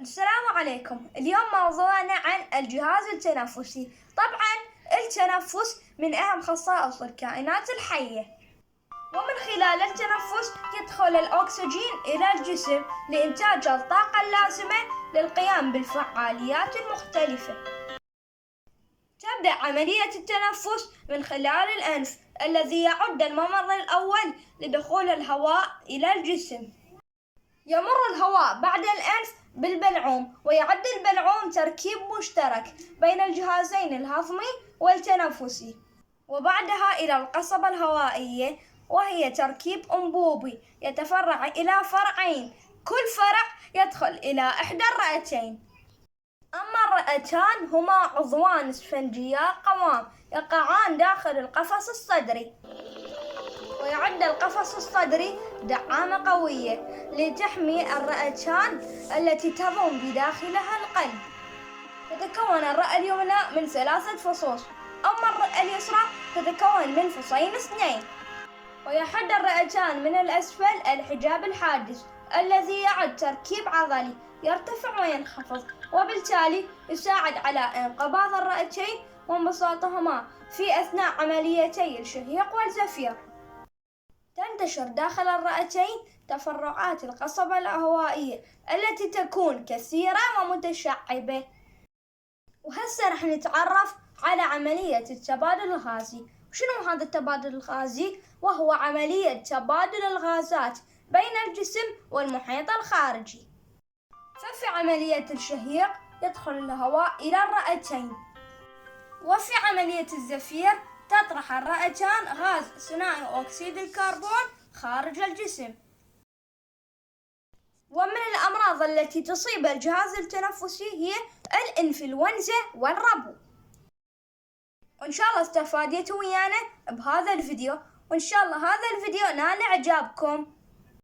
السلام عليكم. اليوم موضوعنا عن الجهاز التنفسي. طبعا التنفس من أهم خصائص الكائنات الحية، ومن خلال التنفس يدخل الأكسجين إلى الجسم لإنتاج الطاقة اللازمة للقيام بالفعاليات المختلفة. تبدأ عملية التنفس من خلال الأنف الذي يعد الممر الأول لدخول الهواء إلى الجسم. يمر الهواء بعد الأنف بالبلعوم، ويعد البلعوم تركيب مشترك بين الجهازين الهضمي والتنفسي، وبعدها إلى القصبة الهوائية، وهي تركيب أنبوبي يتفرع إلى فرعين، كل فرع يدخل إلى إحدى الرئتين. أما الرئتان هما عضوان اسفنجيا قوام يقعان داخل القفص الصدري، ويعد القفص الصدري دعامة قوية لتحمي الرئتان التي تضم بداخلها القلب. تتكون الرئة اليمنى من 3 فصوص، أما الرئة اليسرى تتكون من فصين اثنين. ويحد الرئتان من الأسفل الحجاب الحاجز الذي يعد تركيب عضلي يرتفع وينخفض، وبالتالي يساعد على انقباض الرئتين وانبساطهما في أثناء عمليتي الشهيق والزفير. تنتشر داخل الرئتين تفرعات القصبة الهوائية التي تكون كثيرة ومتشعبة. وهسه رح نتعرف على عملية التبادل الغازي. وشنو هذا التبادل الغازي؟ وهو عملية تبادل الغازات بين الجسم والمحيط الخارجي. ففي عملية الشهيق يدخل الهواء إلى الرئتين، وفي عملية الزفير تطرح الرئتان غاز ثانوي أكسيد الكربون خارج الجسم. ومن الأمراض التي تصيب الجهاز التنفسي هي الإنفلونزا والربو. وإن شاء الله استفادتوا ويانا بهذا الفيديو، وإن شاء الله هذا الفيديو نال إعجابكم.